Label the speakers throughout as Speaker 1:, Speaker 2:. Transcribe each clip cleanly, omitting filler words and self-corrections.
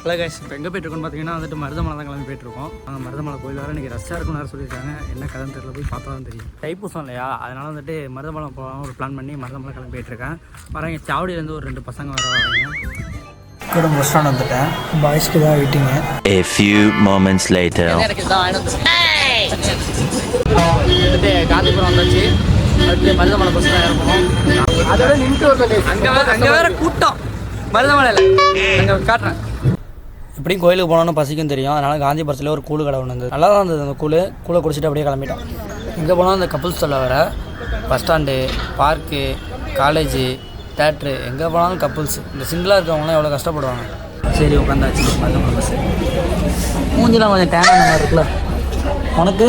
Speaker 1: Hello guys, இப்போ எங்கே போய்ட்டுருக்கோன்னு பார்த்தீங்கன்னா வந்துட்டு மருதமலை தான் கிளம்பி போய்ட்டுருக்கோம். அங்கே மருதமலை கோயில் வேறு இன்றைக்கி ரஷ்ஷாக இருக்குன்னு வேறு சொல்லியிருக்காங்க. என்ன கதைன்னு தெரியல, போய் பார்த்தா தான் தெரியும். தைப்பூசம் இல்லையா, அதனால் வந்துட்டு மருதமலை போகலாம் ஒரு பிளான் பண்ணி மருதமலை கிளம்பி போயிட்டுருக்கேன். பாருங்க, சாவடியிலேருந்து ஒரு 2 பசங்க வர வராங்க. கூட பஸ் ஸ்டாண்ட் வந்துட்டேன். பாய்ஸ்க்கு தான் வெயிட்டிங்க.
Speaker 2: A few moments later.
Speaker 1: Gandhipuram வந்தாச்சு. அடுத்து மருதமலை பஸ் தான் இறக்கணும். அதோட நின்று அங்கே வேறு கூட்டம் மருதமலையில். அங்கே காட்டுறேன். இப்படியும் கோயிலுக்கு போனோன்னு பசிக்கும் தெரியும். அதனால் காந்திபுரத்தில் ஒரு கூழ் கடை ஒன்று இருந்தது. நல்லா தான் இருந்தது. அந்த கூழை குடிச்சிட்டு அப்படியே கிளம்பிட்டோம். இங்கே போனால் அந்த கப்புள்ஸ் சொல்ல வர bus stand, park, college, theatre, எங்கே போனாலும் கப்புள்ஸ். இந்த சிங்கிளாக இருக்கவங்களாம் எவ்வளோ கஷ்டப்படுவாங்க. சரி, உட்காந்தாச்சு. மருதமலை பஸ் மூஞ்சிலாம் கொஞ்சம் டேன் ஆன மாதிரி இருக்குல்ல உனக்கு?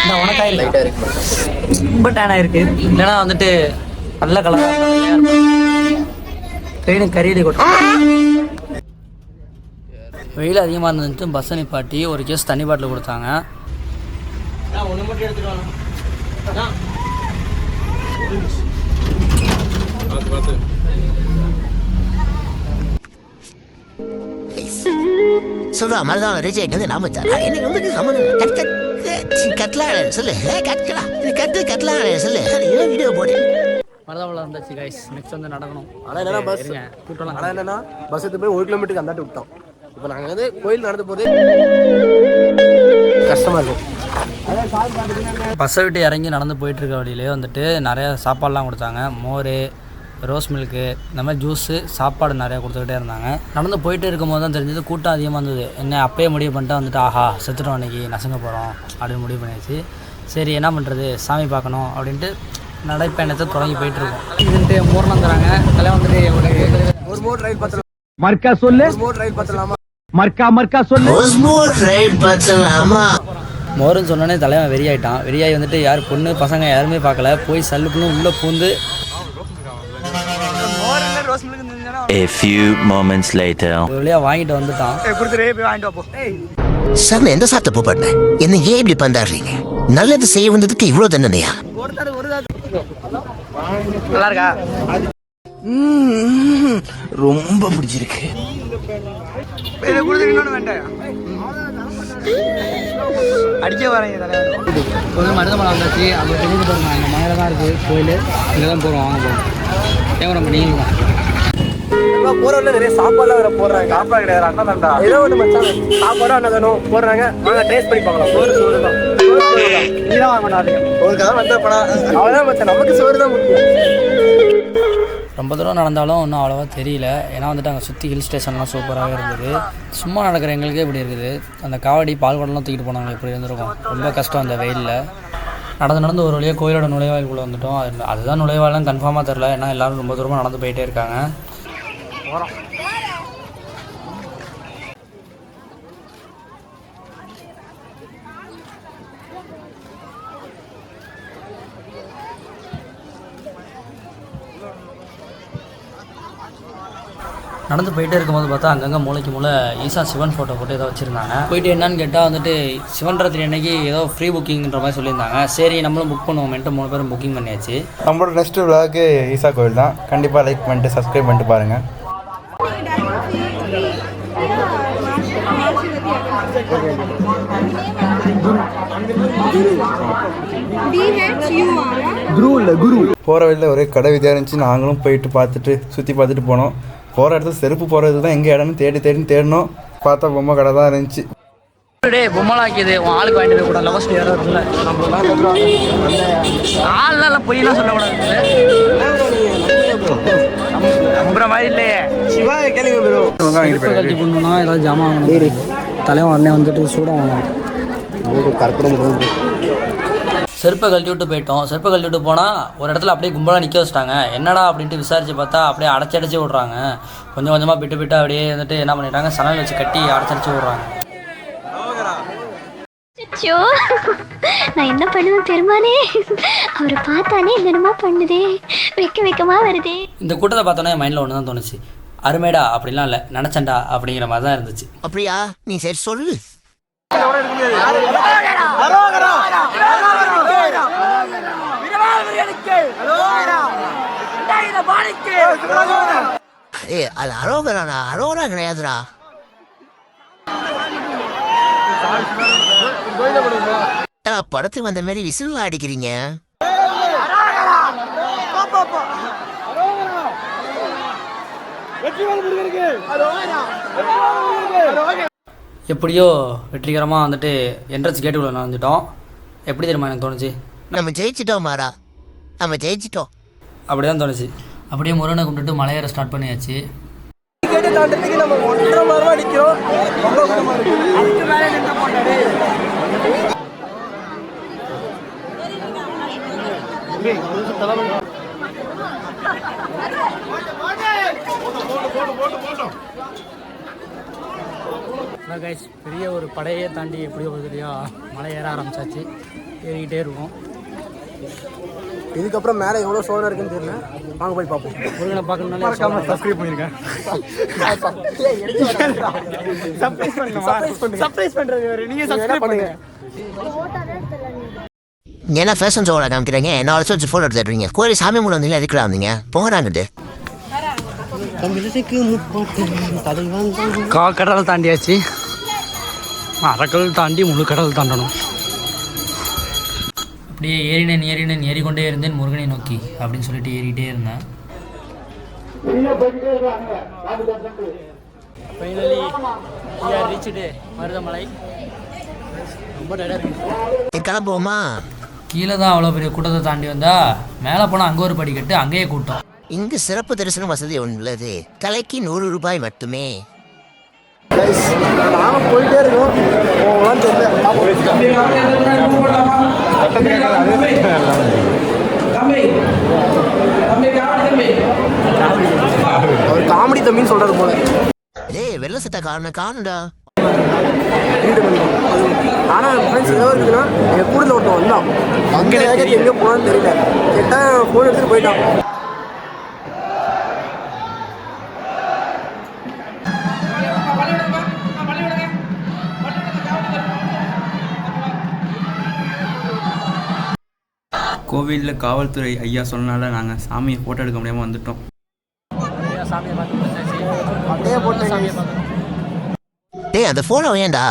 Speaker 1: இந்த உனக்காக இல்லை, ரொம்ப டேனாக இருக்குது. இல்லைன்னா வந்துட்டு நல்ல கலர் ட்ரெயினுக்கு கரியடி கொட்டும். வெயில் அதிகமாக இருந்துட்டு பஸ்ஸை நிப்பாட்டி ஒரு கேஸ் தண்ணி பாட்டில் கொடுத்தாங்க. ஒன்று மட்டும் எடுத்துட்டு
Speaker 3: சொல்றா மருதான ரேஜைக்கு வந்து நாம எனக்கு வந்து கட்லாட சொல்லு கட்லாட சொல்லு வீடியோ போடு.
Speaker 1: மருதமலை வந்தாச்சு கைஸ். நெக்ஸ்ட் வந்து நடக்கணும்.
Speaker 4: ஆனால் என்னன்னா பஸ் கூட்டலாம். ஆனால் என்னன்னா பஸ் எடுத்து போய் 1 கிலோமீட்டருக்கு அந்தாட்டி விட்டோம். இப்போ நாங்கள் வந்து கோயில் நடந்து போது கஷ்டமாக இருக்கும்.
Speaker 1: பஸ்ஸை விட்டு இறங்கி நடந்து போயிட்டுருக்க வழியிலே வந்துட்டு நிறையா சாப்பாடெலாம் கொடுத்தாங்க. மோர், ரோஸ் மில்க்கு, இந்த மாதிரி ஜூஸு, சாப்பாடு நிறையா கொடுத்துக்கிட்டே இருந்தாங்க. நடந்து போயிட்டு இருக்கும்போது தான் தெரிஞ்சது கூட்டம் அதிகமாக இருந்தது. என்ன அப்பயே முடிவு பண்ணிட்டு வந்துட்டு ஆஹா செத்துட்டோம் அன்றைக்கி, நசுங்க போகிறோம் அப்படின்னு முடிவு பண்ணியாச்சு. சரி என்ன பண்ணுறது, சாமி பார்க்கணும் அப்படின்ட்டு நடைப்பயணத்தை தொடங்கி போயிட்டுருக்கோம். இதுன்ட்டு மோர்னம் தராங்க. அதெல்லாம் வந்துட்டு
Speaker 4: ஒரு மோட் ரைட் பார்த்தலாம்.
Speaker 5: மர்க்கா சொல்லு.
Speaker 4: Mode right பார்த்தலாமா?
Speaker 5: மர்க்கா சொல்லு.
Speaker 1: மோருன்னு சொன்னோன்னே தலைவன் வெறியாயிட்டான். வெறியாகி வந்துட்டு யார் பொண்ணு பசங்க யாருமே பார்க்கல. போய் சல்லுக்குன்னு உள்ளே பூந்து
Speaker 2: A few moments later.
Speaker 1: ஒரு வழியாக வாங்கிட்டு வந்துட்டான்.
Speaker 3: சார் எந்த சார் தப்பு பண்ணேன்? என்ன ஏன் இப்படி பண்றாருங்க? நல்லது செய்ய வந்ததுக்கு இவ்வளோ தண்டனையா?
Speaker 1: நல்லா இருக்கா?
Speaker 3: ரொம்ப பிடிச்சிருக்கு.
Speaker 1: அடிக்க வரேங்க தலைவர். கொஞ்சம் மருதமலை வந்தாச்சு. அங்கே தெரிஞ்சு பாருங்க, அங்கே மலையில தான் இருக்குது கோயில். இங்கே தான் போகிறோம். வாங்க போகிறோம். ஏன் நம்ம நீங்கள் தான்
Speaker 4: போறவங்கள நிறைய சாப்பாடுலாம் வேற போடுறாங்க. சாப்பாடு கிடையாது, அண்ணா தான்டா. ஏதோ ஒன்று மச்சான் சாப்பாடும் அண்ணா தானும் போடுறாங்க. வாங்க டேஸ்ட் பண்ணி பார்க்கலாம். சோறு தான். நீதான் வாங்கணும். ஒரு கதை வந்த படம் அவ்வளோதான் மச்சான். நமக்கு சோறு தான் முக்கியம்.
Speaker 1: ரொம்ப தூரம் நடந்தாலும் இன்னும் அவ்வளோவா தெரியல. ஏன்னா வந்துட்டு அங்கே சுற்றி ஹில் ஸ்டேஷன்லாம் சூப்பராகவே இருந்தது. சும்மா நடக்கிற எங்களுக்கே இப்படி இருக்குது. அந்த காவடி பால்குடம்லாம் தூக்கிட்டு போனாங்க, இப்படி இருந்திருக்கும். ரொம்ப கஷ்டம் அந்த வெயிலில். நடந்து ஒரு வழியாக கோயிலோட நுழைவாயிலுக்குள்ளே வந்துட்டோம். அதுதான் நுழைவாயிலாம் கன்ஃபார்மாக தெரில. ஏன்னா எல்லோரும் ரொம்ப தூரமாக நடந்து போயிட்டே இருக்காங்க. நடந்து போயிட்டே இருக்கும்போது பார்த்தா அங்கங்கே மூளைக்கு மூளை ஈசா சிவன் ஃபோட்டோ போட்டு ஏதோ வச்சுருந்தாங்க. போயிட்டு என்னன்னு கேட்டால் வந்துட்டு சிவன் ராத்திரி அன்னைக்கு ஏதோ ஃப்ரீ புக்கிங்ன்ற மாதிரி சொல்லியிருந்தாங்க. சரி நம்மளும் புக் பண்ணுவோம்ட்டு 3 பேரும் புக்கிங் பண்ணியாச்சு.
Speaker 6: நம்மளோட நெக்ஸ்ட் விளாக்கு ஈசா கோயில் தான். கண்டிப்பாக லைக் பண்ணிட்டு சப்ஸ்கிரைப் பண்ணிட்டு பாருங்கள். போகிற வழியில் ஒரே கடை விதியாக இருந்துச்சு. நாங்களும் போயிட்டு பார்த்துட்டு சுற்றி பார்த்துட்டு போனோம். போகிற இடத்துல செருப்பு போகிறது தான் எங்கே இடம்னு தேடினோம். பார்த்தா பொம்மை கடை தான் இருந்துச்சு.
Speaker 1: பொம்மலாக்கியது உன் ஆளுக்கு வாங்கிட்டு போய் கூட லவ் ஸ்டோரி யாரும் இருக்குல்ல. ஆள்லாம் பொய்யெல்லாம் சொல்லக்கூடாது. நம்புற மாதிரி இல்லையே.
Speaker 4: சிவா கேள்வி
Speaker 1: கட்டி பண்ணணும்னா ஏதாவது ஜாமான் வாங்கணும். தலைவன் உடனே வந்துட்டு சூடாக வாங்கணும். செருப்பை கழட்டி விட்டு போயிட்டோம். செருப்பை கழட்டி விட்டு போனால் ஒரு இடத்துல அப்படியே கும்பலாக நிற்க வச்சிட்டாங்க. என்னடா அப்படின்ட்டு விசாரித்து பார்த்தா அப்படியே அடைச்சி விட்றாங்க. கொஞ்சம் கொஞ்சமாக விட்டு அப்படியே வந்துட்டு என்ன பண்ணிட்டாங்க, சணல் வச்சு கட்டி அடைச்சி விட்றாங்க.
Speaker 7: நான் என்ன பண்ணுவேன் பெருமானே, அவரை பார்த்தாலே என்னமா பண்ணுதே, வெக்கமா வருதே.
Speaker 1: இந்த கூட்டத்தை பார்த்தோன்னே மைண்டில் ஒன்று தான் தோணுச்சு. அருமைடா அப்படிலாம் இல்லை, நினச்சண்டா அப்படிங்கிற மாதிரி தான் இருந்துச்சு.
Speaker 3: அப்படியா? நீ சரி சொல்லு. அது அரோகரா கிடையாதுடா. படத்துக்கு வந்த மாதிரி விசில் அடிக்கிறீங்க.
Speaker 1: எப்படியோ வெற்றிகரமாக வந்துட்டு என்ட்ரன்ஸ் கேட்டுக்குள்ளே நடந்துட்டோம். எப்படி தெரியுமா எனக்கு தோணுச்சு?
Speaker 3: நம்ம ஜெயிச்சிட்டோம் மாறா, நம்ம ஜெயிச்சிட்டோம்.
Speaker 1: அப்படி தான் தோணுச்சு. அப்படியே முருகனை கும்பிட்டுட்டு மலையேற ஸ்டார்ட் பண்ணியாச்சு.
Speaker 4: கேட்டு தாண்டதுக்கு நம்ம 1.5 மணி நேரமா நிற்கிறோம். ரொம்ப கூட்டமாக இருக்குது. அதுக்கு மேலே நின்று போட்டாரு.
Speaker 1: கைஸ், பெரிய ஒரு படையை தாண்டி எப்படியோ பெரிய மலை ஏற ஆரம்பிச்சாச்சு. ஏறிக்கிட்டே இருக்கும்.
Speaker 4: இதுக்கப்புறம் மேலே எவ்வளோ சோழம் இருக்குன்னு தெரியல. வாங்க போய் பார்ப்போம்.
Speaker 1: முருகனை பார்க்கணும்னாலே
Speaker 4: சப்ஸ்கிரைப் பண்ணிருக்கேன். சர்ப்ரைஸ் பண்ணுறது நீங்கள் சப்ஸ்கிரைப் பண்ணுங்க.
Speaker 3: என்ன ஃபேஷன் ஷோவில் காமிக்கிறீங்க, என்ன வச்சு ஃபோட்டோ எடுத்துடுறீங்க. கோயில் சாமி மூலம் வந்தீங்களா எதுக்குறா வந்தீங்க? போகிறாங்கட்டு
Speaker 1: கடல் தாண்டியாச்சு. அரைக்கடல் தாண்டி முழு கடல் தாண்டணும். அப்படியே ஏறினேன் ஏறிக்கொண்டே இருந்தேன் முருகனை நோக்கி அப்படின்னு சொல்லிட்டு ஏறிக்கிட்டே இருந்தேன். Finally reached Marudhamalai. ரொம்ப டயர்டாக இருக்கு.
Speaker 3: கிளம்புவோமா?
Speaker 1: கீழே தான் அவ்வளோ பெரிய கூட்டத்தை தாண்டி வந்தா, மேலே போனால் அங்கே ஒரு படிக்கட்டு, அங்கேயே கூட்டம்.
Speaker 3: இங்கு சிறப்பு தரிசன வசதி உள்ளது. தலைக்கு 100 ரூபாய் மட்டுமே.
Speaker 4: நானும் போயிட்டே இருக்கோம். அவர் காமெடி தம்பின்னு சொல்றது போல.
Speaker 3: ஏய், வெள்ள சட்டை காணுடா.
Speaker 4: ஆனால் ஃப்ரெண்ட்ஸ் ஏதோ இருக்குதுன்னா எங்கள் கூடத்தில் ஒருத்தன் வந்தான். அங்கே எங்கே போனான்னு தெரியல. கேட்டால் ஃபோன் எடுத்துகிட்டு போயிட்டான்.
Speaker 6: கோவிலில் காவல்துறை ஐயா சொன்னனால நாங்கள் சாமியை ஃபோட்டோ எடுக்க முடியாமல் வந்துட்டோம்.
Speaker 4: அப்படியே போட்டு சாமியை
Speaker 3: டேய், அந்த ஃபோனை வேண்டா.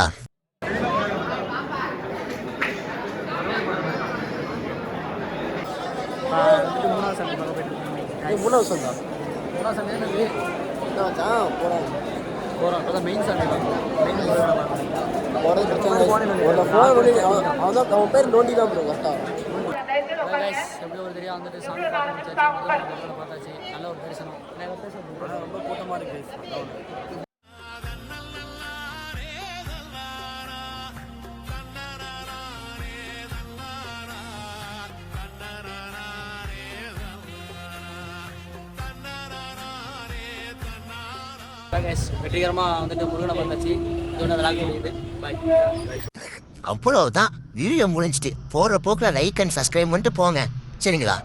Speaker 4: மூணாவது சந்தா போகிறோம். மெயின் சாமி போகிறது பிரச்சனை. அவன் பேர் நோண்டி தான் ப்ரோ கரெக்டாக.
Speaker 1: எப்படி ஒரு தெரியா வந்துட்டு சாமி பார்த்தாச்சு. நல்ல ஒரு தரிசனம். ரொம்ப கூட்டமாக இருக்குது. வெற்றிகரமாக வந்துட்டு முருகனை பார்த்தாச்சு. இதோட விளாக் முடியுது. பாய்.
Speaker 3: அவ்வளவுதான், வீடியோ முடிஞ்சிட்டு. போகிற போக்கில் லைக் அண்ட் சப்ஸ்கிரைப் பண்ணிட்டு போங்க, சரிங்களா?